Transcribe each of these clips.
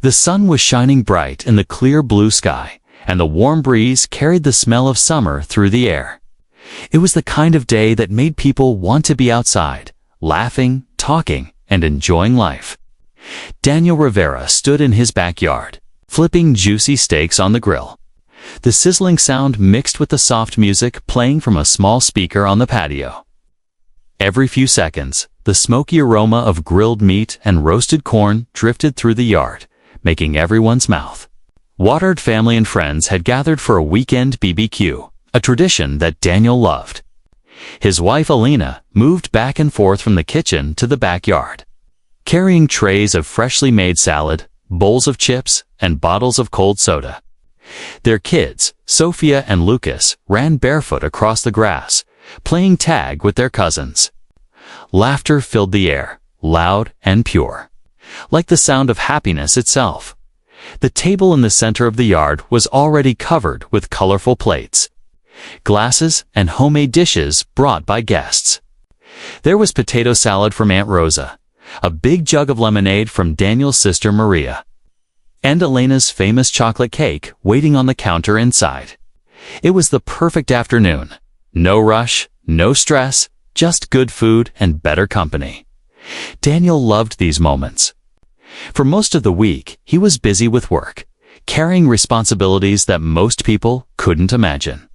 The sun was shining bright in the clear blue sky, and the warm breeze carried the smell of summer through the air. It was the kind of day that made people want to be outside, laughing, talking, and enjoying life. Daniel Rivera stood in his backyard, flipping juicy steaks on the grill. The sizzling sound mixed with the soft music playing from a small speaker on the patio. Every few seconds, the smoky aroma of grilled meat and roasted corn drifted through the yard, making everyone's mouth watered. Family and friends had gathered for a weekend BBQ, a tradition that Daniel loved. His wife Alina moved back and forth from the kitchen to the backyard, carrying trays of freshly made salad, bowls of chips, and bottles of cold soda. Their kids, Sophia and Lucas, ran barefoot across the grass, playing tag with their cousins. Laughter filled the air, loud and pure, like the sound of happiness itself. The table in the center of the yard was already covered with colorful plates, glasses, and homemade dishes brought by guests. There was potato salad from Aunt Rosa, a big jug of lemonade from Daniel's sister Maria, and Elena's famous chocolate cake waiting on the counter inside. It was the perfect afternoon. No rush, no stress, just good food and better company. Daniel loved these moments. For most of the week, he was busy with work, carrying responsibilities that most people couldn't imagine.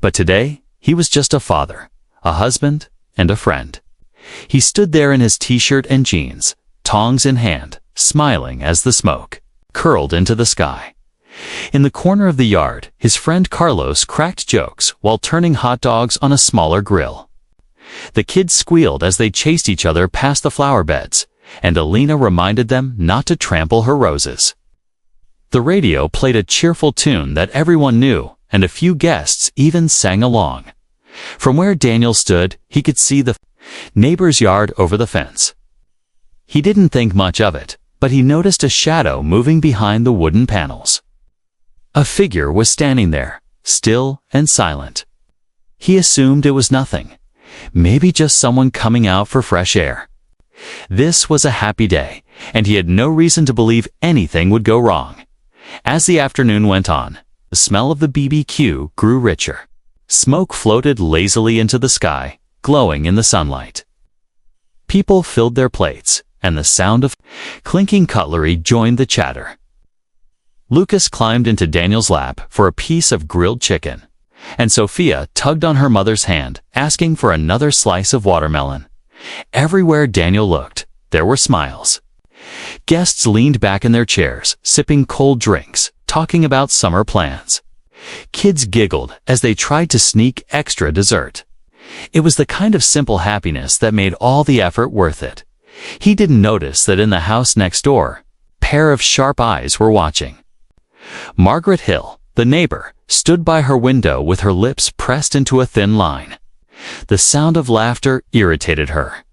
But today, he was just a father, a husband, and a friend. He stood there in his t-shirt and jeans, tongs in hand, smiling as the smoke curled into the sky. In the corner of the yard, his friend Carlos cracked jokes while turning hot dogs on a smaller grill. The kids squealed as they chased each other past the flower beds, and Alina reminded them not to trample her roses. The radio played a cheerful tune that everyone knew, and a few guests even sang along. From where Daniel stood, he could see the neighbor's yard over the fence. He didn't think much of it, but he noticed a shadow moving behind the wooden panels. A figure was standing there, still and silent. He assumed it was nothing, maybe just someone coming out for fresh air. This was a happy day, and he had no reason to believe anything would go wrong. As the afternoon went on, the smell of the BBQ grew richer. Smoke floated lazily into the sky, glowing in the sunlight. People filled their plates, and the sound of clinking cutlery joined the chatter. Lucas climbed into Daniel's lap for a piece of grilled chicken, and Sophia tugged on her mother's hand, asking for another slice of watermelon. Everywhere Daniel looked, there were smiles. Guests leaned back in their chairs, sipping cold drinks, talking about summer plans. Kids giggled as they tried to sneak extra dessert. It was the kind of simple happiness that made all the effort worth it. He didn't notice that in the house next door, a pair of sharp eyes were watching. Margaret Hill, the neighbor, stood by her window with her lips pressed into a thin line. The sound of laughter irritated her.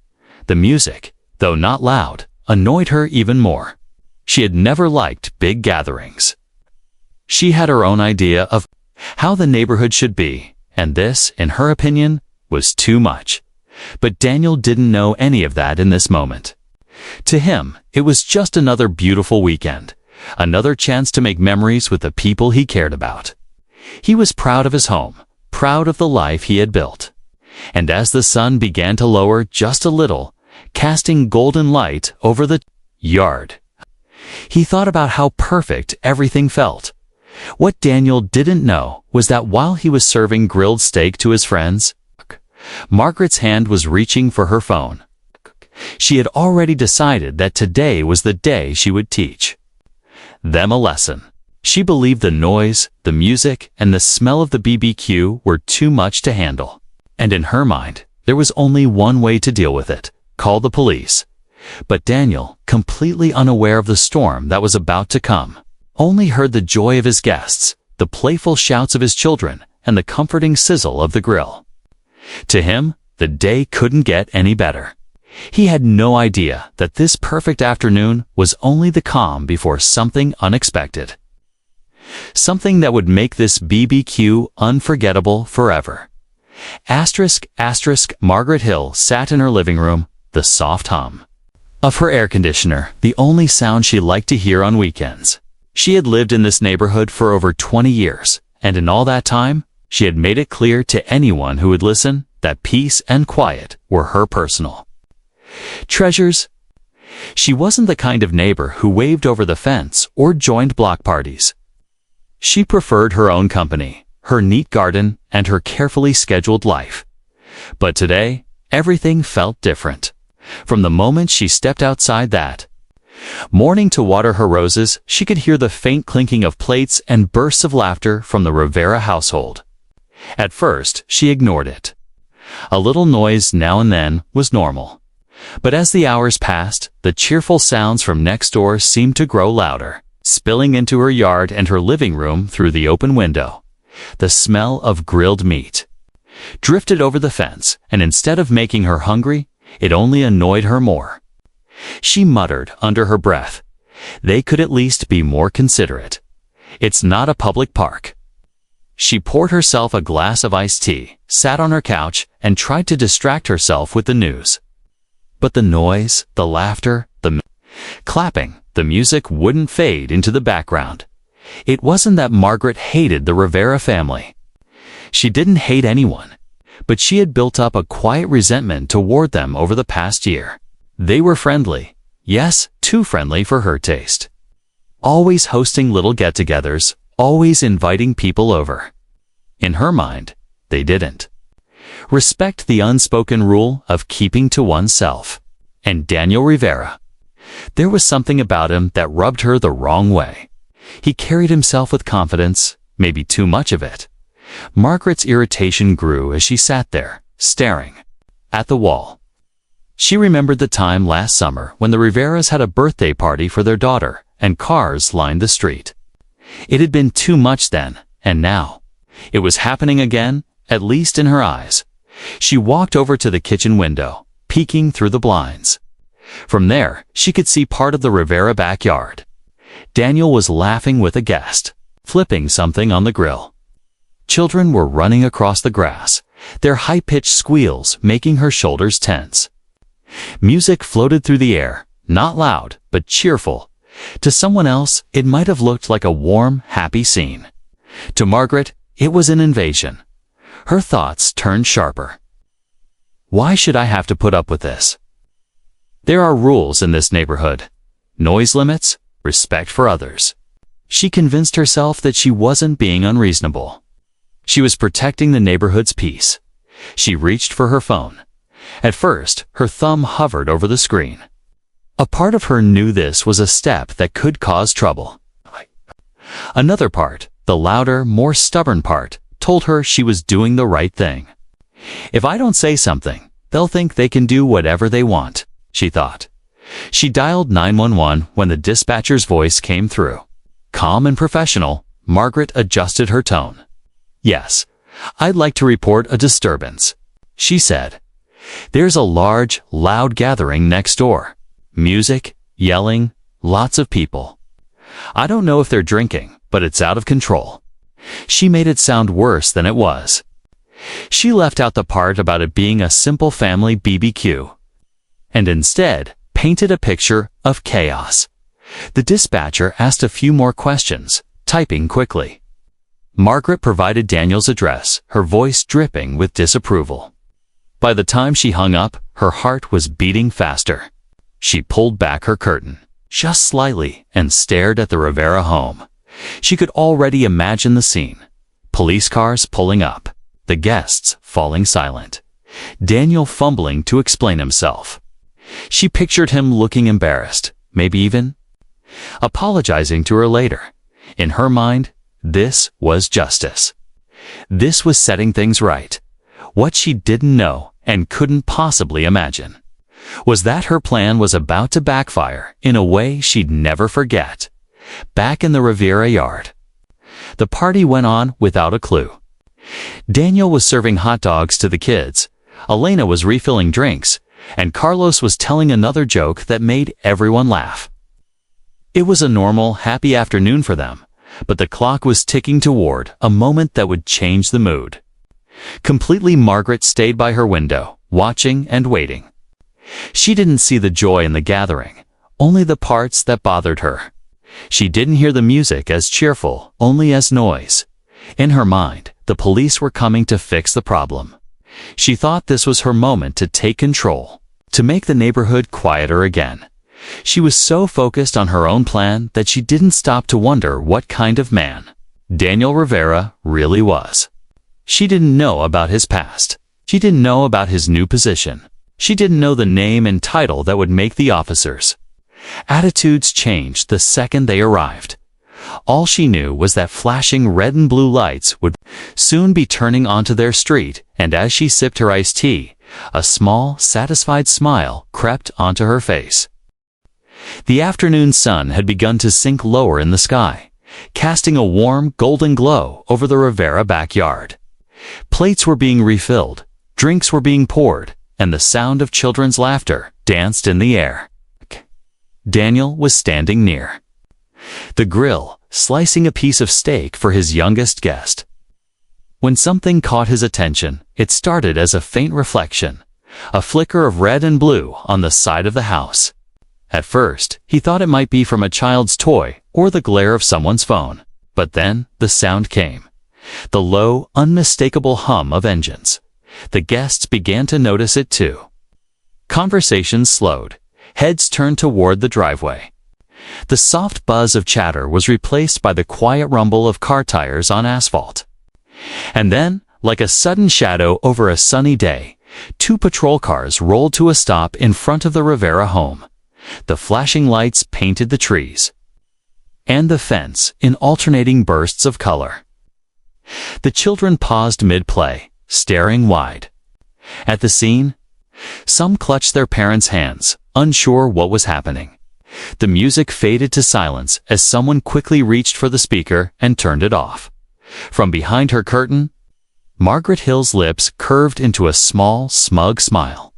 The music, though not loud, annoyed her even more. She had never liked big gatherings. She had her own idea of how the neighborhood should be, and this, in her opinion, was too much. But Daniel didn't know any of that in this moment. To him, it was just another beautiful weekend, another chance to make memories with the people he cared about. He was proud of his home, proud of the life he had built. And as the sun began to lower just a little, casting golden light over the yard, he thought about how perfect everything felt. What Daniel didn't know was that while he was serving grilled steak to his friends, Margaret's hand was reaching for her phone. She had already decided that today was the day she would teach them a lesson. She believed the noise, the music, and the smell of the BBQ were too much to handle. And in her mind, there was only one way to deal with it: call the police. But Daniel, completely unaware of the storm that was about to come, only heard the joy of his guests, the playful shouts of his children, and the comforting sizzle of the grill. To him, the day couldn't get any better. He had no idea that this perfect afternoon was only the calm before something unexpected. Something that would make this BBQ unforgettable forever. **** Margaret Hill sat in her living room, the soft hum of her air conditioner, the only sound she liked to hear on weekends. She had lived in this neighborhood for over 20 years, and in all that time, she had made it clear to anyone who would listen that peace and quiet were her personal treasures. She wasn't the kind of neighbor who waved over the fence or joined block parties. She preferred her own company, her neat garden, and her carefully scheduled life. But today, everything felt different. From the moment she stepped outside that morning to water her roses, she could hear the faint clinking of plates and bursts of laughter from the Rivera household. At first, she ignored it. A little noise now and then was normal. But as the hours passed, the cheerful sounds from next door seemed to grow louder, spilling into her yard and her living room through the open window. The smell of grilled meat drifted over the fence, and instead of making her hungry, it only annoyed her more. She muttered under her breath, "They could at least be more considerate. It's not a public park." She poured herself a glass of iced tea, sat on her couch, and tried to distract herself with the news. But the noise, the laughter, the clapping, the music wouldn't fade into the background. It wasn't that Margaret hated the Rivera family. She didn't hate anyone, but she had built up a quiet resentment toward them over the past year. They were friendly, yes, too friendly for her taste. Always hosting little get-togethers, always inviting people over. In her mind, they didn't respect the unspoken rule of keeping to oneself. And Daniel Rivera, there was something about him that rubbed her the wrong way. He carried himself with confidence, maybe too much of it. Margaret's irritation grew as she sat there, staring at the wall. She remembered the time last summer when the Riveras had a birthday party for their daughter, and cars lined the street. It had been too much then, and now it was happening again, at least in her eyes. She walked over to the kitchen window, peeking through the blinds. From there, she could see part of the Rivera backyard. Daniel was laughing with a guest, flipping something on the grill. Children were running across the grass, their high-pitched squeals making her shoulders tense. Music floated through the air, not loud, but cheerful. To someone else, it might have looked like a warm, happy scene. To Margaret, it was an invasion. Her thoughts turned sharper. Why should I have to put up with this? There are rules in this neighborhood. Noise limits, respect for others. She convinced herself that she wasn't being unreasonable. She was protecting the neighborhood's peace. She reached for her phone. At first, her thumb hovered over the screen. A part of her knew this was a step that could cause trouble. Another part, the louder, more stubborn part, told her she was doing the right thing. If I don't say something, they'll think they can do whatever they want, she thought. She dialed 911 when the dispatcher's voice came through. Calm and professional, Margaret adjusted her tone. "Yes, I'd like to report a disturbance," she said. "There's a large, loud gathering next door. Music, yelling, lots of people. I don't know if they're drinking, but it's out of control." She made it sound worse than it was. She left out the part about it being a simple family BBQ, and instead painted a picture of chaos. The dispatcher asked a few more questions, typing quickly. Margaret provided Daniel's address, her voice dripping with disapproval. By the time she hung up, her heart was beating faster. She pulled back her curtain, just slightly, and stared at the Rivera home. She could already imagine the scene. Police cars pulling up, the guests falling silent, Daniel fumbling to explain himself. She pictured him looking embarrassed, maybe even apologizing to her later. In her mind, this was justice. This was setting things right. What she didn't know and couldn't possibly imagine was that her plan was about to backfire in a way she'd never forget. Back in the Rivera yard, the party went on without a clue. Daniel was serving hot dogs to the kids, Elena was refilling drinks, and Carlos was telling another joke that made everyone laugh. It was a normal, happy afternoon for them, but the clock was ticking toward a moment that would change the mood. Completely, Margaret stayed by her window, watching and waiting. She didn't see the joy in the gathering, only the parts that bothered her. She didn't hear the music as cheerful, only as noise. In her mind, the police were coming to fix the problem. She thought this was her moment to take control, to make the neighborhood quieter again. She was so focused on her own plan that she didn't stop to wonder what kind of man Daniel Rivera really was. She didn't know about his past. She didn't know about his new position. She didn't know the name and title that would make the officers. Attitudes changed the second they arrived. All she knew was that flashing red and blue lights would soon be turning onto their street, and as she sipped her iced tea, a small, satisfied smile crept onto her face. The afternoon sun had begun to sink lower in the sky, casting a warm, golden glow over the Rivera backyard. Plates were being refilled, drinks were being poured, and the sound of children's laughter danced in the air. Daniel was standing near the grill, slicing a piece of steak for his youngest guest. When something caught his attention, it started as a faint reflection, a flicker of red and blue on the side of the house. At first, he thought it might be from a child's toy or the glare of someone's phone. But then the sound came. The low, unmistakable hum of engines. The guests began to notice it too. Conversations slowed. Heads turned toward the driveway. The soft buzz of chatter was replaced by the quiet rumble of car tires on asphalt. And then, like a sudden shadow over a sunny day, 2 patrol cars rolled to a stop in front of the Rivera home. The flashing lights painted the trees and the fence in alternating bursts of color. The children paused mid-play, staring wide at the scene. Some clutched their parents' hands, unsure what was happening. The music faded to silence as someone quickly reached for the speaker and turned it off. From behind her curtain, Margaret Hill's lips curved into a small, smug smile.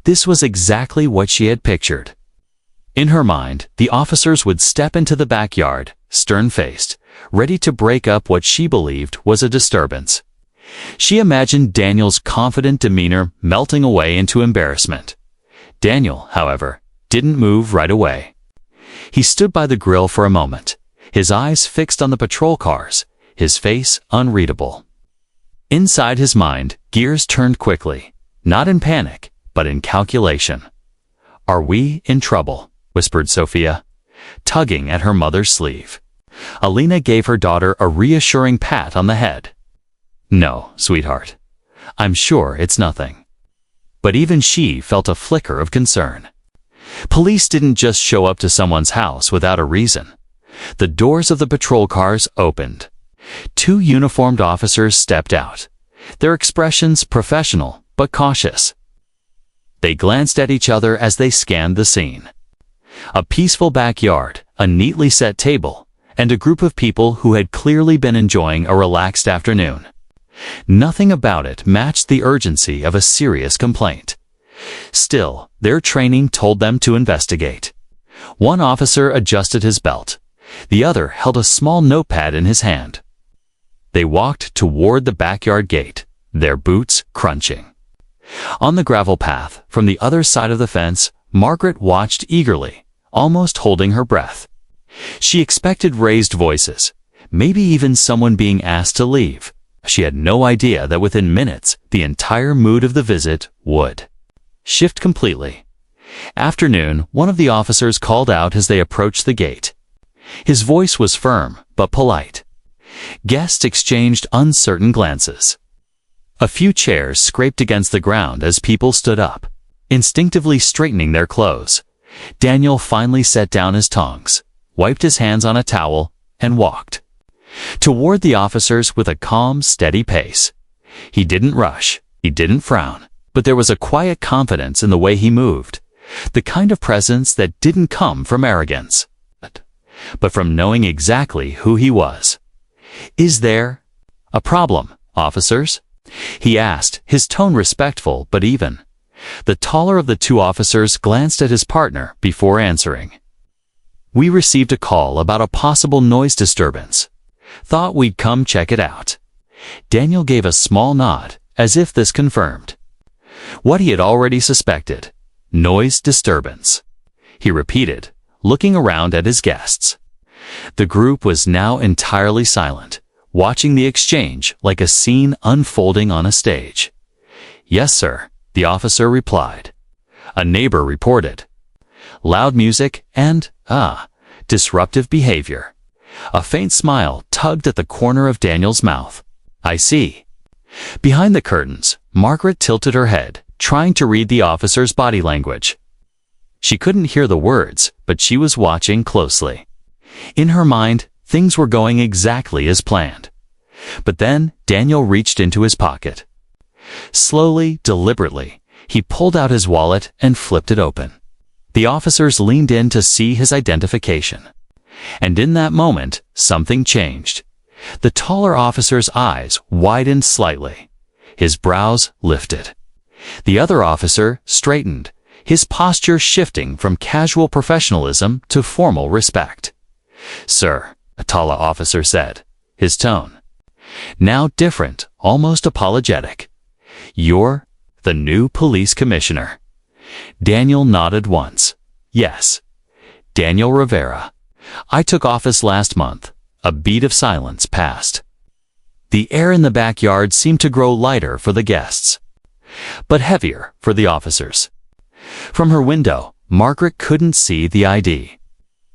This was exactly what she had pictured. In her mind, the officers would step into the backyard, stern-faced, ready to break up what she believed was a disturbance. She imagined Daniel's confident demeanor melting away into embarrassment. Daniel, however, didn't move right away. He stood by the grill for a moment, his eyes fixed on the patrol cars, his face unreadable. Inside his mind, gears turned quickly, not in panic, but in calculation. "Are we in trouble?" whispered Sophia, tugging at her mother's sleeve. Alina gave her daughter a reassuring pat on the head. "No, sweetheart. I'm sure it's nothing." But even she felt a flicker of concern. Police didn't just show up to someone's house without a reason. The doors of the patrol cars opened. 2 uniformed officers stepped out, their expressions professional but cautious. They glanced at each other as they scanned the scene. A peaceful backyard, a neatly set table, and a group of people who had clearly been enjoying a relaxed afternoon. Nothing about it matched the urgency of a serious complaint. Still, their training told them to investigate. One officer adjusted his belt. The other held a small notepad in his hand. They walked toward the backyard gate, their boots crunching. On the gravel path, from the other side of the fence, Margaret watched eagerly, almost holding her breath. She expected raised voices, maybe even someone being asked to leave. She had no idea that within minutes, the entire mood of the visit would shift completely. Afternoon, one of the officers called out as they approached the gate. His voice was firm, but polite. Guests exchanged uncertain glances. A few chairs scraped against the ground as people stood up, instinctively straightening their clothes. Daniel finally set down his tongs, wiped his hands on a towel, and walked toward the officers with a calm, steady pace. He didn't rush, he didn't frown, but there was a quiet confidence in the way he moved, the kind of presence that didn't come from arrogance, but from knowing exactly who he was. "Is there a problem, officers?" he asked, his tone respectful but even. The taller of the 2 officers glanced at his partner before answering. "We received a call about a possible noise disturbance. Thought we'd come check it out." Daniel gave a small nod, as if this confirmed what he had already suspected. Noise disturbance, he repeated, looking around at his guests. The group was now entirely silent, watching the exchange like a scene unfolding on a stage. Yes, sir, the officer replied. A neighbor reported. Loud music and, disruptive behavior. A faint smile tugged at the corner of Daniel's mouth. I see. Behind the curtains, Margaret tilted her head, trying to read the officer's body language. She couldn't hear the words, but she was watching closely. In her mind, things were going exactly as planned. But then Daniel reached into his pocket. Slowly, deliberately, he pulled out his wallet and flipped it open. The officers leaned in to see his identification. And in that moment, something changed. The taller officer's eyes widened slightly. His brows lifted. The other officer straightened, his posture shifting from casual professionalism to formal respect. Sir, a taller officer said, his tone now different, almost apologetic. You're the new police commissioner. Daniel nodded once. Yes. Daniel Rivera. I took office last month. A beat of silence passed. The air in the backyard seemed to grow lighter for the guests, but heavier for the officers. From her window, Margaret couldn't see the ID,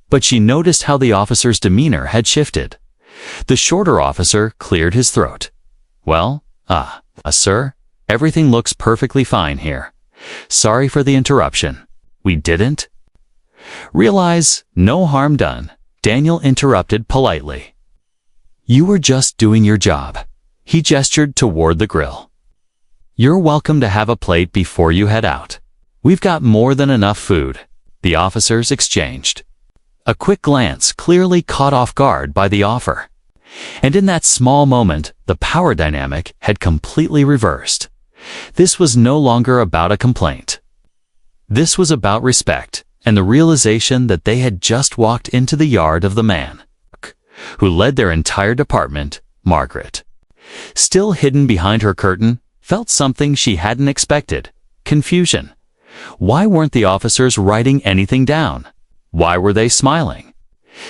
but she noticed how the officer's demeanor had shifted. The shorter officer cleared his throat. Well, sir, everything looks perfectly fine here. Sorry for the interruption. We didn't realize, no harm done, Daniel interrupted politely. You were just doing your job. He gestured toward the grill. You're welcome to have a plate before you head out. We've got more than enough food. The officers exchanged a quick glance, clearly caught off guard by the offer. And in that small moment, the power dynamic had completely reversed. This was no longer about a complaint. This was about respect and the realization that they had just walked into the yard of the man who led their entire department. Margaret, still hidden behind her curtain, felt something she hadn't expected: confusion. Why weren't the officers writing anything down? Why were they smiling?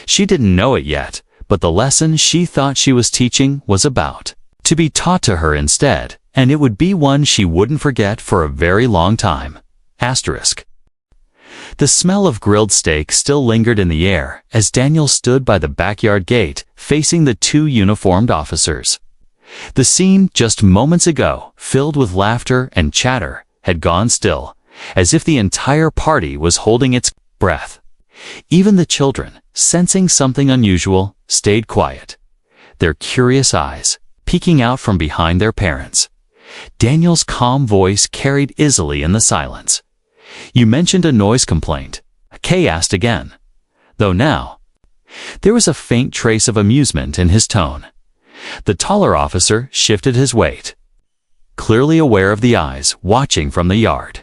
She didn't know it yet, but the lesson she thought she was teaching was about to be taught to her instead, and it would be one she wouldn't forget for a very long time. Asterisk. The smell of grilled steak still lingered in the air as Daniel stood by the backyard gate, facing the two uniformed officers. The scene just moments ago, filled with laughter and chatter, had gone still, as if the entire party was holding its breath. Even the children, sensing something unusual, stayed quiet, their curious eyes peeking out from behind their parents. Daniel's calm voice carried easily in the silence. You mentioned a noise complaint. Kay asked again, though now there was a faint trace of amusement in his tone. The taller officer shifted his weight, clearly aware of the eyes watching from the yard.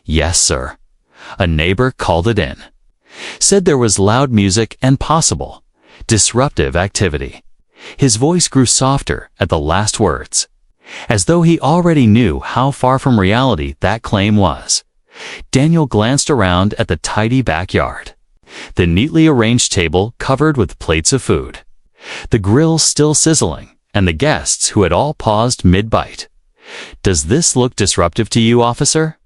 Yes, sir. A neighbor called it in. Said there was loud music and possible disruptive activity. His voice grew softer at the last words, as though he already knew how far from reality that claim was. Daniel glanced around at the tidy backyard, the neatly arranged table covered with plates of food, the grill still sizzling, and the guests who had all paused mid-bite. Does this look disruptive to you, officer?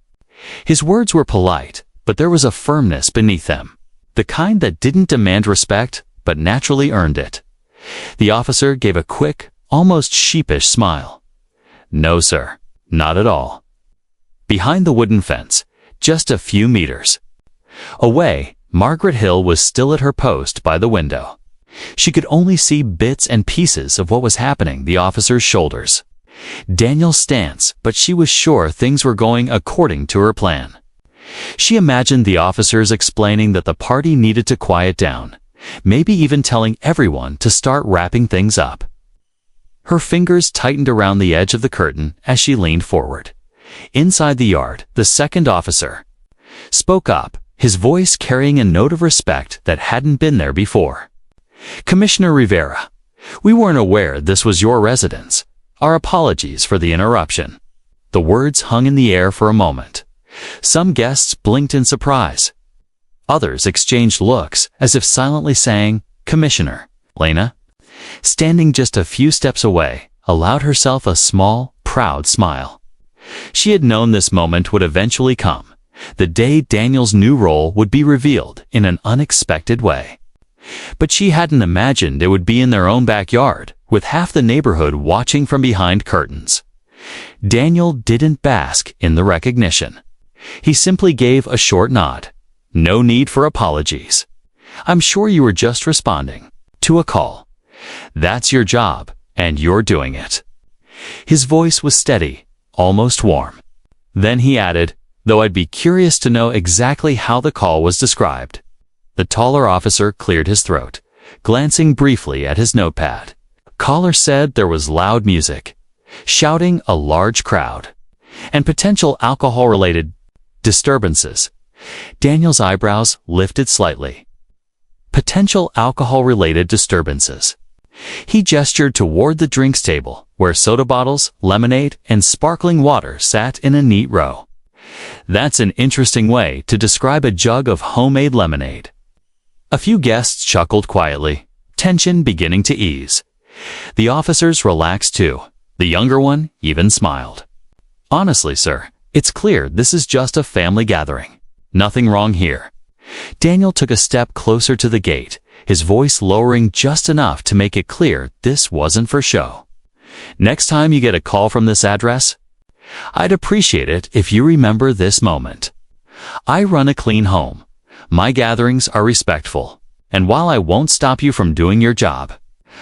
His words were polite, but there was a firmness beneath them, the kind that didn't demand respect, but naturally earned it. The officer gave a quick, almost sheepish smile. No, sir, not at all. Behind the wooden fence, just a few meters away, Margaret Hill was still at her post by the window. She could only see bits and pieces of what was happening the officer's shoulders. Daniel's stance, but she was sure things were going according to her plan. She imagined the officers explaining that the party needed to quiet down, maybe even telling everyone to start wrapping things up. Her fingers tightened around the edge of the curtain as she leaned forward. Inside the yard, the second officer spoke up, his voice carrying a note of respect that hadn't been there before. Commissioner Rivera, we weren't aware this was your residence. Our apologies for the interruption. The words hung in the air for a moment, Some guests blinked in surprise. Others exchanged looks as if silently saying, "Commissioner." Lena, standing just a few steps away, allowed herself a small, proud smile. She had known this moment would eventually come, the day Daniel's new role would be revealed in an unexpected way. But she hadn't imagined it would be in their own backyard, with half the neighborhood watching from behind curtains. Daniel didn't bask in the recognition. He simply gave a short nod. No need for apologies. "I'm sure you were just responding to a call. That's your job, and you're doing it." His voice was steady, almost warm. Then he added, "Though I'd be curious to know exactly how the call was described." The taller officer cleared his throat, glancing briefly at his notepad. Caller said there was loud music, shouting, a large crowd, and potential alcohol-related disturbances. Daniel's eyebrows lifted slightly. Potential alcohol-related disturbances. He gestured toward the drinks table, where soda bottles, lemonade, and sparkling water sat in a neat row. "That's an interesting way to describe a jug of homemade lemonade." A few guests chuckled quietly, tension beginning to ease. The officers relaxed too. The younger one even smiled. "Honestly, sir, it's clear this is just a family gathering. Nothing wrong here." Daniel took a step closer to the gate, his voice lowering just enough to make it clear this wasn't for show. "Next time you get a call from this address, I'd appreciate it if you remember this moment. I run a clean home. My gatherings are respectful, and while I won't stop you from doing your job,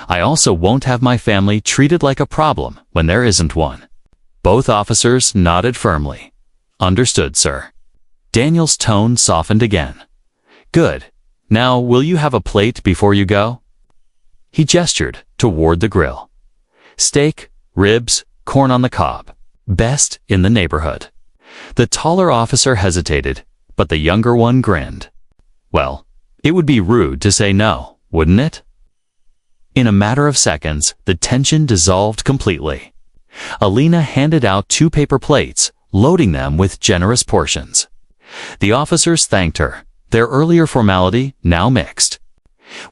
I also won't have my family treated like a problem when there isn't one." Both officers nodded firmly. "Understood, sir." Daniel's tone softened again. "Good. Now, will you have a plate before you go?" He gestured toward the grill. "Steak, ribs, corn on the cob. Best in the neighborhood." The taller officer hesitated, but the younger one grinned. Well, it would be rude to say no, wouldn't it? In a matter of seconds, the tension dissolved completely. Alina handed out 2 paper plates, loading them with generous portions. The officers thanked her, their earlier formality now mixed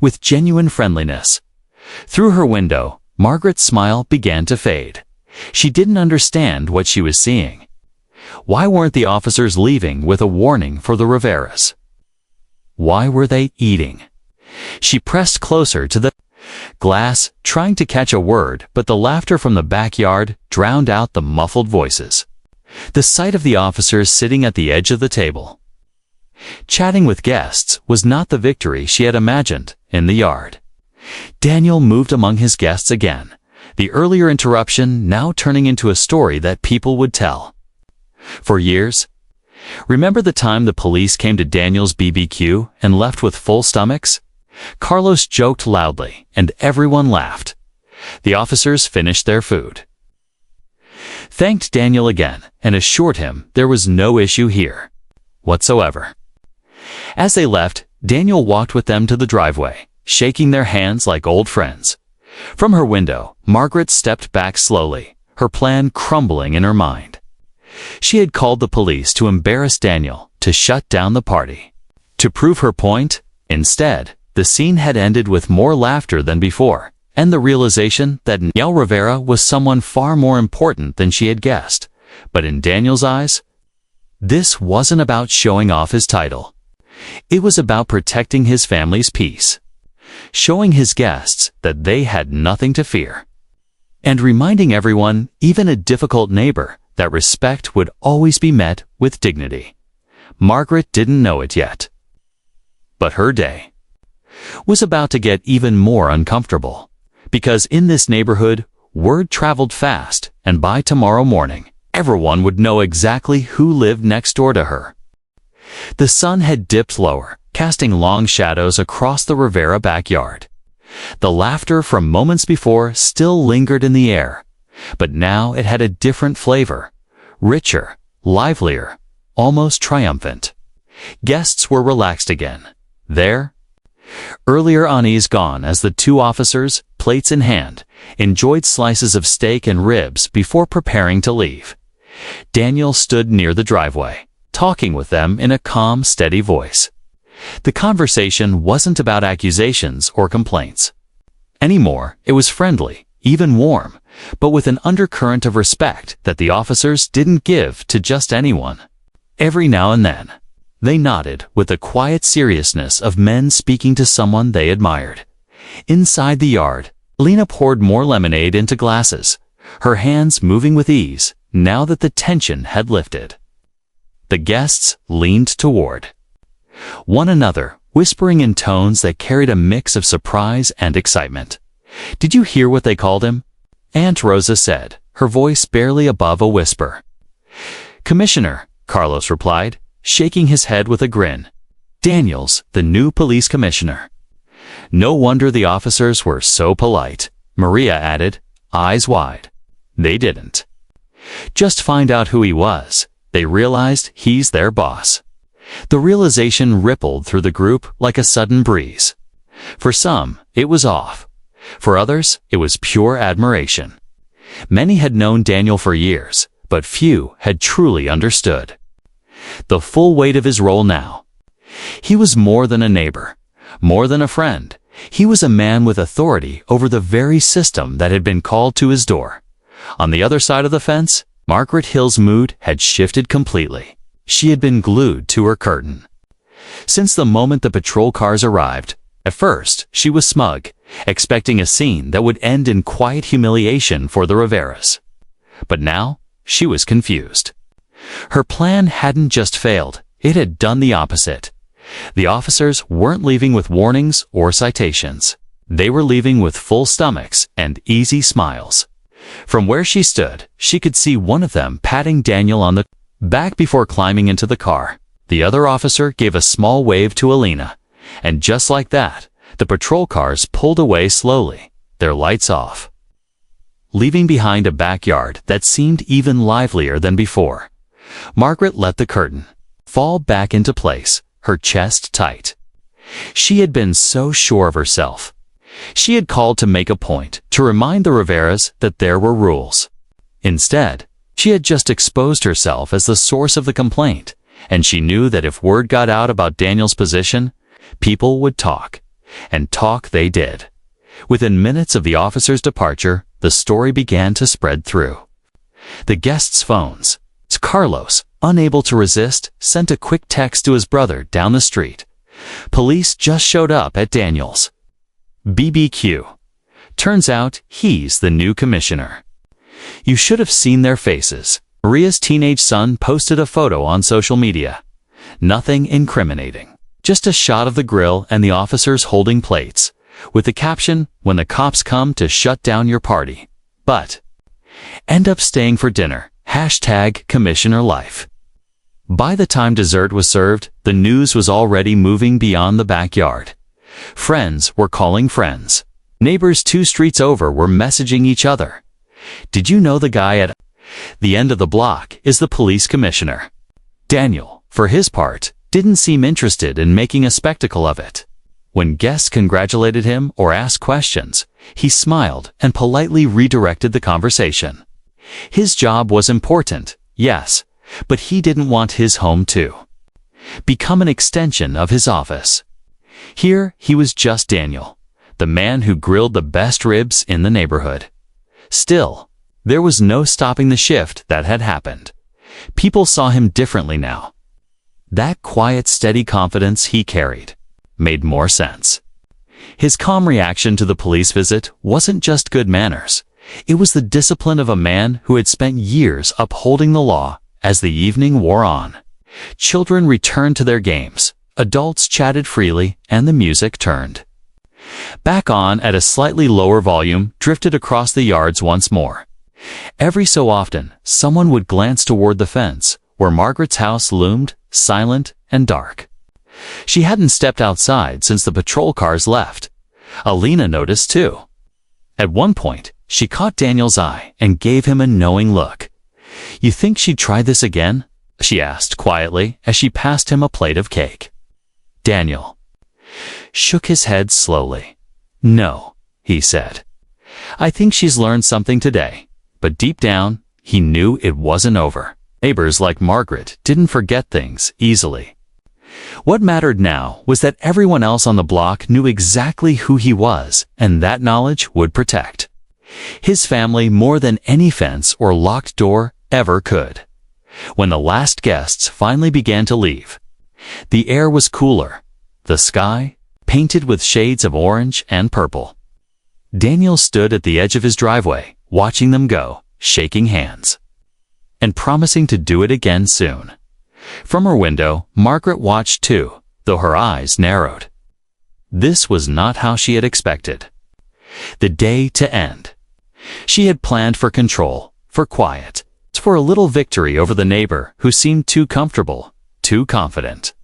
with genuine friendliness. Through her window, Margaret's smile began to fade. She didn't understand what she was seeing. Why weren't the officers leaving with a warning for the Riveras? Why were they eating? She pressed closer to the glass, trying to catch a word, but the laughter from the backyard drowned out the muffled voices. The sight of the officers sitting at the edge of the table, chatting with guests, was not the victory she had imagined in the yard. Daniel moved among his guests again, the earlier interruption now turning into a story that people would tell for years. Remember the time the police came to Daniel's BBQ and left with full stomachs? Carlos joked loudly, and everyone laughed. The officers finished their food, thanked Daniel again, and assured him there was no issue here whatsoever. As they left, Daniel walked with them to the driveway, shaking their hands like old friends. From her window, Margaret stepped back slowly, her plan crumbling in her mind. She had called the police to embarrass Daniel, to shut down the party, to prove her point. Instead, the scene had ended with more laughter than before, and the realization that Daniel Rivera was someone far more important than she had guessed. But in Daniel's eyes, this wasn't about showing off his title. It was about protecting his family's peace, showing his guests that they had nothing to fear, and reminding everyone, even a difficult neighbor, that respect would always be met with dignity. Margaret didn't know it yet, but her day was about to get even more uncomfortable, because in this neighborhood, word traveled fast, and by tomorrow morning, everyone would know exactly who lived next door to her. The sun had dipped lower, casting long shadows across the Rivera backyard. The laughter from moments before still lingered in the air, but now it had a different flavor, richer, livelier, almost triumphant. Guests were relaxed again. Their earlier unease gone as the 2 officers, plates in hand, enjoyed slices of steak and ribs before preparing to leave. Daniel stood near the driveway, talking with them in a calm, steady voice. The conversation wasn't about accusations or complaints. Anymore, it was friendly, even warm, but with an undercurrent of respect that the officers didn't give to just anyone. Every now and then, they nodded with the quiet seriousness of men speaking to someone they admired. Inside the yard, Lena poured more lemonade into glasses, her hands moving with ease now that the tension had lifted. The guests leaned toward one another, whispering in tones that carried a mix of surprise and excitement. "Did you hear what they called him?" Aunt Rosa said, her voice barely above a whisper. "Commissioner," Carlos replied, shaking his head with a grin. "Daniels, the new police commissioner." "No wonder the officers were so polite," Maria added, eyes wide. They didn't just find out who he was. They realized he's their boss. The realization rippled through the group like a sudden breeze. For some, it was awe. For others, it was pure admiration. Many had known Daniel for years, but few had truly understood the full weight of his role now. He was more than a neighbor, more than a friend. He was a man with authority over the very system that had been called to his door. On the other side of the fence, Margaret Hill's mood had shifted completely. She had been glued to her curtain. Since the moment the patrol cars arrived, at first she was smug, expecting a scene that would end in quiet humiliation for the Riveras. But now, she was confused. Her plan hadn't just failed, it had done the opposite. The officers weren't leaving with warnings or citations. They were leaving with full stomachs and easy smiles. From where she stood, she could see one of them patting Daniel on the back before climbing into the car. The other officer gave a small wave to Alina, and just like that, the patrol cars pulled away slowly, their lights off, leaving behind a backyard that seemed even livelier than before. Margaret let the curtain fall back into place, her chest tight. She had been so sure of herself. She had called to make a point, to remind the Riveras that there were rules. Instead, she had just exposed herself as the source of the complaint, and she knew that if word got out about Daniel's position, people would talk. And talk they did. Within minutes of the officer's departure, the story began to spread through the guests' phones. Carlos, unable to resist, sent a quick text to his brother down the street. Police just showed up at Daniel's BBQ. Turns out he's the new commissioner. You should have seen their faces. Maria's teenage son posted a photo on social media. Nothing incriminating. Just a shot of the grill and the officers holding plates, with the caption, "When the cops come to shut down your party. But end up staying for dinner. #Commissioner Life." By the time dessert was served, the news was already moving beyond the backyard. Friends were calling friends. Neighbors 2 streets over were messaging each other. "Did you know the guy at the end of the block is the police commissioner?" Daniel, for his part, didn't seem interested in making a spectacle of it. When guests congratulated him or asked questions, he smiled and politely redirected the conversation. His job was important, yes, but he didn't want his home to become an extension of his office. Here he was just Daniel, the man who grilled the best ribs in the neighborhood. Still, there was no stopping the shift that had happened. People saw him differently now. That quiet, steady confidence he carried made more sense. His calm reaction to the police visit wasn't just good manners. It was the discipline of a man who had spent years upholding the law. As the evening wore on, children returned to their games, adults chatted freely, and the music turned back on at a slightly lower volume, drifted across the yards once more. Every so often, someone would glance toward the fence, where Margaret's house loomed, silent and dark. She hadn't stepped outside since the patrol cars left. Alina noticed too. At one point, she caught Daniel's eye and gave him a knowing look. "You think she'd try this again?" she asked quietly as she passed him a plate of cake. Daniel shook his head slowly. "No," he said. "I think she's learned something today." But deep down, he knew it wasn't over. Neighbors like Margaret didn't forget things easily. What mattered now was that everyone else on the block knew exactly who he was, and that knowledge would protect his family more than any fence or locked door ever could. When the last guests finally began to leave, the air was cooler, the sky painted with shades of orange and purple. Daniel stood at the edge of his driveway, watching them go, shaking hands, and promising to do it again soon. From her window, Margaret watched too, though her eyes narrowed. This was not how she had expected the day to end. She had planned for control, for quiet, for a little victory over the neighbor who seemed too comfortable, too confident.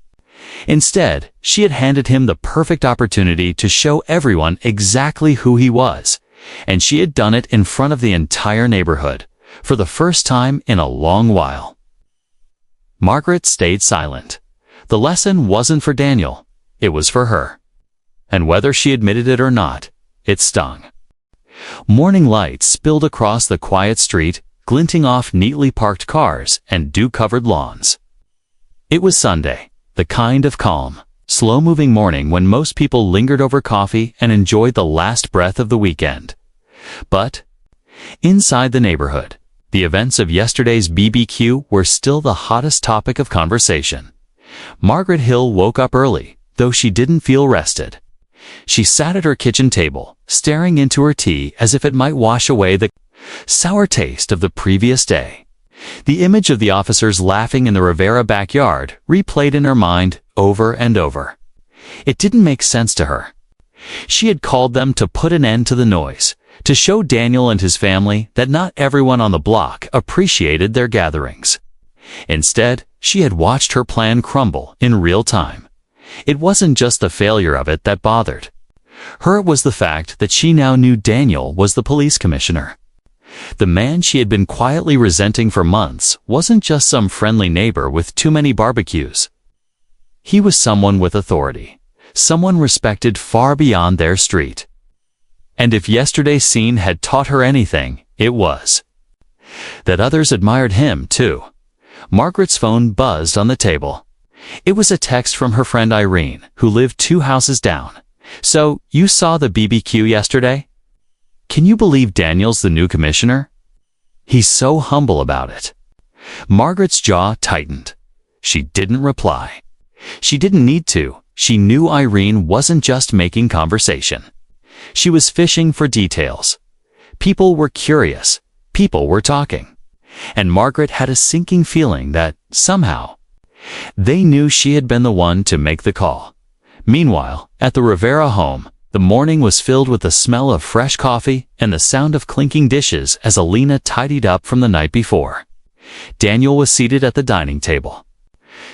Instead, she had handed him the perfect opportunity to show everyone exactly who he was, and she had done it in front of the entire neighborhood, for the first time in a long while. Margaret stayed silent. The lesson wasn't for Daniel, it was for her. And whether she admitted it or not, it stung. Morning lights spilled across the quiet street, glinting off neatly parked cars and dew-covered lawns. It was Sunday, the kind of calm, slow-moving morning when most people lingered over coffee and enjoyed the last breath of the weekend. But inside the neighborhood, the events of yesterday's BBQ were still the hottest topic of conversation. Margaret Hill woke up early, though she didn't feel rested. She sat at her kitchen table, staring into her tea as if it might wash away the sour taste of the previous day. The image of the officers laughing in the Rivera backyard replayed in her mind over and over. It didn't make sense to her. She had called them to put an end to the noise, to show Daniel and his family that not everyone on the block appreciated their gatherings. Instead, she had watched her plan crumble in real time. It wasn't just the failure of it that bothered her. It was the fact that she now knew Daniel was the police commissioner. The man she had been quietly resenting for months wasn't just some friendly neighbor with too many barbecues. He was someone with authority, someone respected far beyond their street. And if yesterday's scene had taught her anything, it was that others admired him too. Margaret's phone buzzed on the table. It was a text from her friend Irene, who lived 2 houses down. "So, you saw the BBQ yesterday? Can you believe Daniel's the new commissioner? He's so humble about it." Margaret's jaw tightened. She didn't reply. She didn't need to. She knew Irene wasn't just making conversation. She was fishing for details. People were curious. People were talking. And Margaret had a sinking feeling that, somehow, they knew she had been the one to make the call. Meanwhile, at the Rivera home, the morning was filled with the smell of fresh coffee and the sound of clinking dishes as Alina tidied up from the night before. Daniel was seated at the dining table,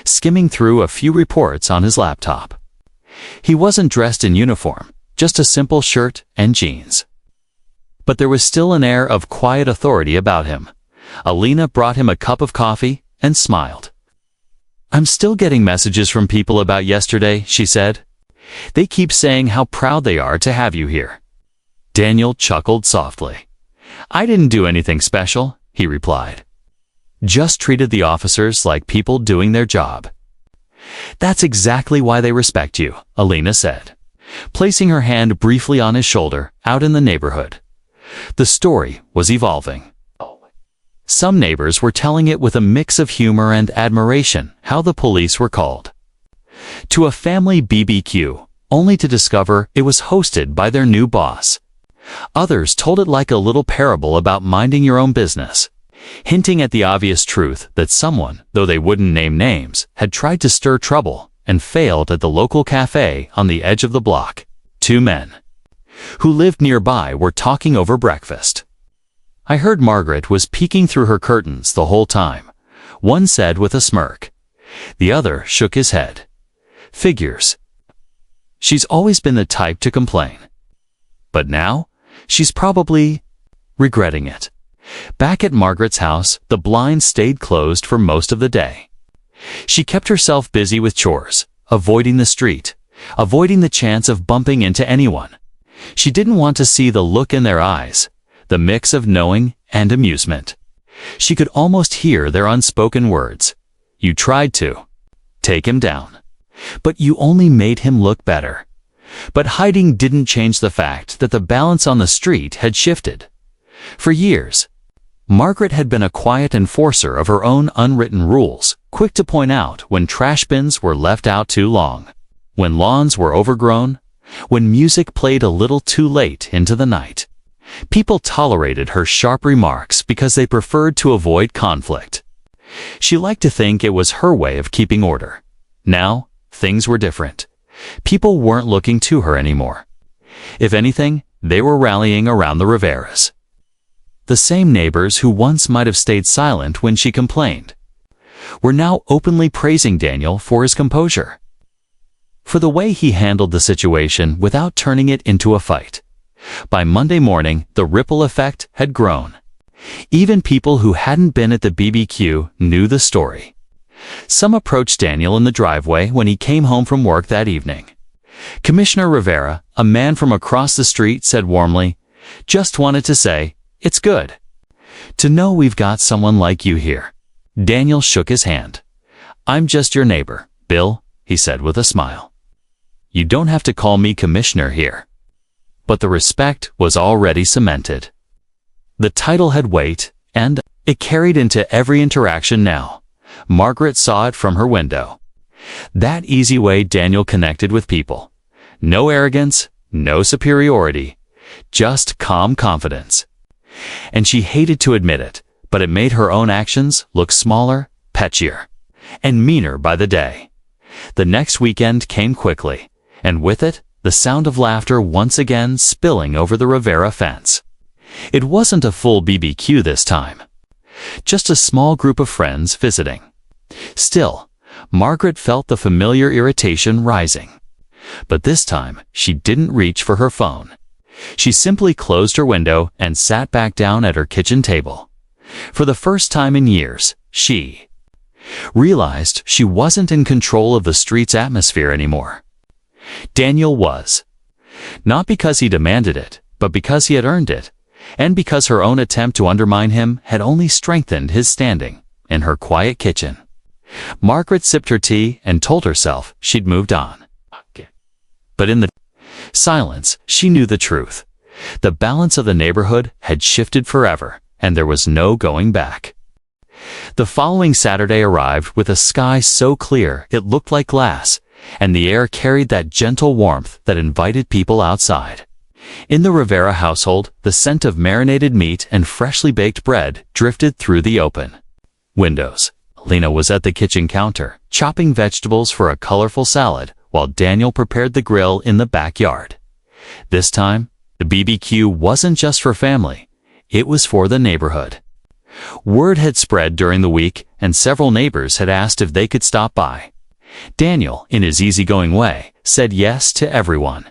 skimming through a few reports on his laptop. He wasn't dressed in uniform, just a simple shirt and jeans. But there was still an air of quiet authority about him. Alina brought him a cup of coffee and smiled. "I'm still getting messages from people about yesterday," she said. "They keep saying how proud they are to have you here." Daniel chuckled softly. "I didn't do anything special," he replied. "Just treated the officers like people doing their job." "That's exactly why they respect you," Alina said, placing her hand briefly on his shoulder out in the neighborhood. The story was evolving. Some neighbors were telling it with a mix of humor and admiration how the police were called to a family BBQ, only to discover it was hosted by their new boss. Others told it like a little parable about minding your own business, hinting at the obvious truth that someone, though they wouldn't name names, had tried to stir trouble and failed at the local cafe on the edge of the block. 2 men who lived nearby were talking over breakfast. "I heard Margaret was peeking through her curtains the whole time," one said with a smirk. The other shook his head. "Figures. She's always been the type to complain. But now, she's probably regretting it." Back at Margaret's house, the blinds stayed closed for most of the day. She kept herself busy with chores, avoiding the street, avoiding the chance of bumping into anyone. She didn't want to see the look in their eyes, the mix of knowing and amusement. She could almost hear their unspoken words. You tried to take him down, but you only made him look better. But hiding didn't change the fact that the balance on the street had shifted. For years, Margaret had been a quiet enforcer of her own unwritten rules, quick to point out when trash bins were left out too long, when lawns were overgrown, when music played a little too late into the night. People tolerated her sharp remarks because they preferred to avoid conflict. She liked to think it was her way of keeping order. Now, things were different. People weren't looking to her anymore. If anything, they were rallying around the Riveras. The same neighbors who once might have stayed silent when she complained were now openly praising Daniel for his composure, for the way he handled the situation without turning it into a fight. By Monday morning, the ripple effect had grown. Even people who hadn't been at the BBQ knew the story. Some approached Daniel in the driveway when he came home from work that evening. Commissioner Rivera, a man from across the street, said warmly, "Just wanted to say, it's good to know we've got someone like you here." Daniel shook his hand. "I'm just your neighbor, Bill," he said with a smile. "You don't have to call me commissioner here." But the respect was already cemented. The title had weight, and it carried into every interaction now. Margaret saw it from her window. That easy way Daniel connected with people. No arrogance, no superiority, just calm confidence. And she hated to admit it, but it made her own actions look smaller, petchier, and meaner by the day. The next weekend came quickly, and with it, the sound of laughter once again spilling over the Rivera fence. It wasn't a full BBQ this time. Just a small group of friends visiting. Still, Margaret felt the familiar irritation rising. But this time, she didn't reach for her phone. She simply closed her window and sat back down at her kitchen table. For the first time in years, she realized she wasn't in control of the street's atmosphere anymore. Daniel was. Not because he demanded it, but because he had earned it, and because her own attempt to undermine him had only strengthened his standing in her quiet kitchen. Margaret sipped her tea and told herself she'd moved on. But in the silence, she knew the truth. The balance of the neighborhood had shifted forever, and there was no going back. The following Saturday arrived with a sky so clear it looked like glass, and the air carried that gentle warmth that invited people outside. In the Rivera household, the scent of marinated meat and freshly baked bread drifted through the open windows. Lena was at the kitchen counter, chopping vegetables for a colorful salad, while Daniel prepared the grill in the backyard. This time, the BBQ wasn't just for family, it was for the neighborhood. Word had spread during the week, and several neighbors had asked if they could stop by. Daniel, in his easygoing way, said yes to everyone.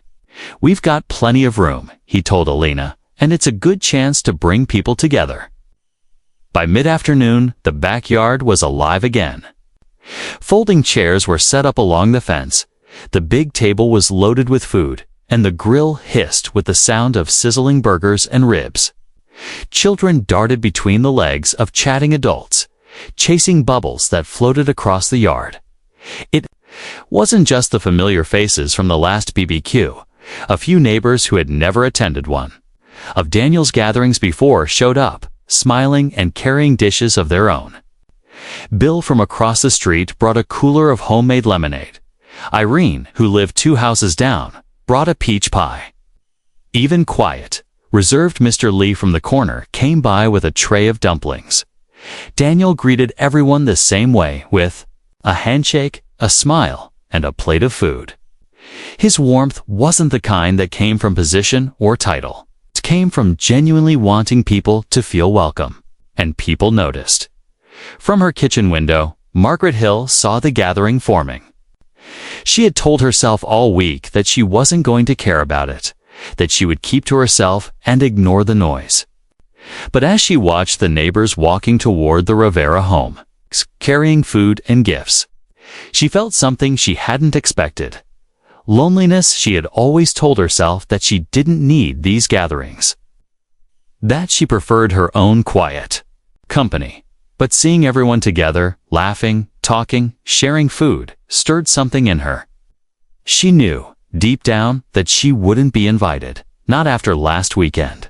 "We've got plenty of room," he told Alina, "and it's a good chance to bring people together." By mid-afternoon, the backyard was alive again. Folding chairs were set up along the fence, the big table was loaded with food, and the grill hissed with the sound of sizzling burgers and ribs. Children darted between the legs of chatting adults, chasing bubbles that floated across the yard. It wasn't just the familiar faces from the last BBQ. A few neighbors who had never attended one of Daniel's gatherings before showed up, smiling and carrying dishes of their own. Bill from across the street brought a cooler of homemade lemonade. Irene, who lived 2 houses down, brought a peach pie. Even quiet, reserved Mr. Lee from the corner came by with a tray of dumplings. Daniel greeted everyone the same way, with a handshake, a smile, and a plate of food. His warmth wasn't the kind that came from position or title. It came from genuinely wanting people to feel welcome, and people noticed. From her kitchen window, Margaret Hill saw the gathering forming. She had told herself all week that she wasn't going to care about it, that she would keep to herself and ignore the noise. But as she watched the neighbors walking toward the Rivera home, carrying food and gifts, she felt something she hadn't expected. Loneliness. She had always told herself that she didn't need these gatherings, that she preferred her own quiet. company. But seeing everyone together, laughing, talking, sharing food, stirred something in her. She knew, deep down, that she wouldn't be invited. Not after last weekend.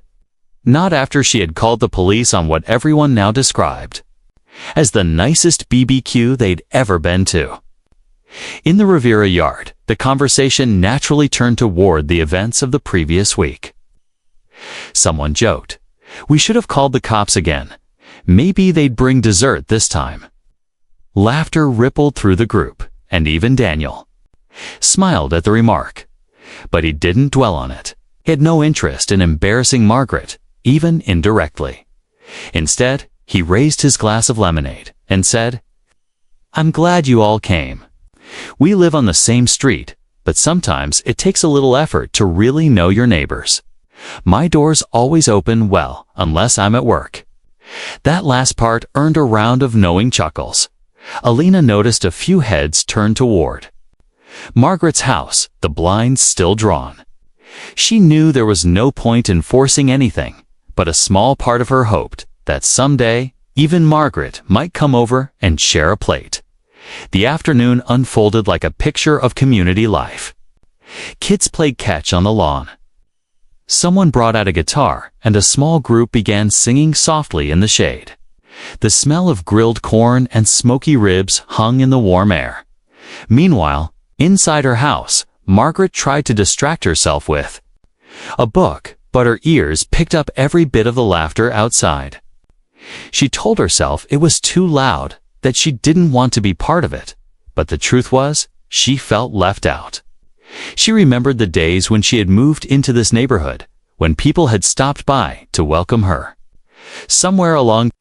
Not after she had called the police on what everyone now described as the nicest BBQ they'd ever been to. In the Riviera yard, the conversation naturally turned toward the events of the previous week. Someone joked, "We should have called the cops again. Maybe they'd bring dessert this time." Laughter rippled through the group, and even Daniel smiled at the remark. But he didn't dwell on it. He had no interest in embarrassing Margaret, even indirectly. Instead, he raised his glass of lemonade and said, "I'm glad you all came. We live on the same street, but sometimes it takes a little effort to really know your neighbors. My door's always open, well, unless I'm at work." That last part earned a round of knowing chuckles. Alina noticed a few heads turned toward Margaret's house, the blinds still drawn. She knew there was no point in forcing anything, but a small part of her hoped that someday even Margaret might come over and share a plate. The afternoon unfolded like a picture of community life. Kids played catch on the lawn. Someone brought out a guitar, and a small group began singing softly in the shade. The smell of grilled corn and smoky ribs hung in the warm air. Meanwhile, inside her house, Margaret tried to distract herself with a book, but her ears picked up every bit of the laughter outside. She told herself it was too loud, that she didn't want to be part of it, but the truth was, she felt left out. She remembered the days when she had moved into this neighborhood, when people had stopped by to welcome her. Somewhere along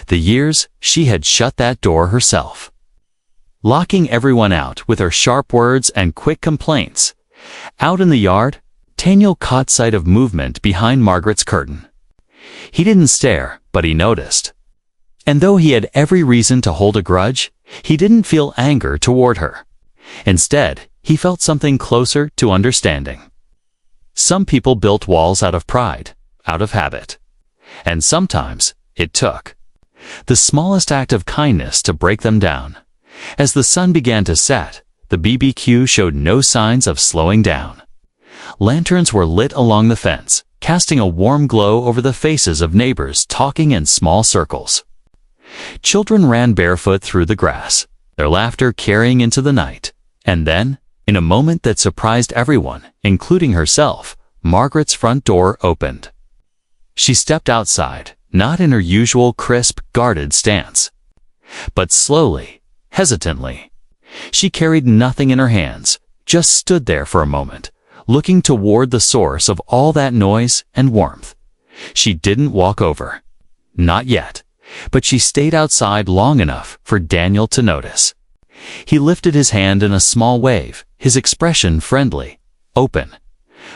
the years, she had shut that door herself, locking everyone out with her sharp words and quick complaints. Out in the yard, Daniel caught sight of movement behind Margaret's curtain. He didn't stare, but he noticed. And though he had every reason to hold a grudge, he didn't feel anger toward her. Instead, he felt something closer to understanding. Some people built walls out of pride, out of habit. And sometimes, it took the smallest act of kindness to break them down. As the sun began to set, the BBQ showed no signs of slowing down. Lanterns were lit along the fence, casting a warm glow over the faces of neighbors talking in small circles. Children ran barefoot through the grass, their laughter carrying into the night. And then, in a moment that surprised everyone, including herself, Margaret's front door opened. She stepped outside, not in her usual crisp, guarded stance, but slowly, hesitantly. She carried nothing in her hands, just stood there for a moment, looking toward the source of all that noise and warmth. She didn't walk over. Not yet, but she stayed outside long enough for Daniel to notice. He lifted his hand in a small wave, his expression friendly, open.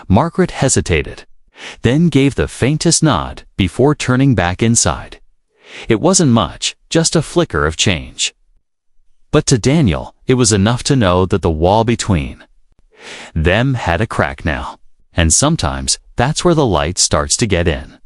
Margaret hesitated, then gave the faintest nod before turning back inside. It wasn't much, just a flicker of change. But to Daniel, it was enough to know that the wall between them had a crack now, and sometimes that's where the light starts to get in.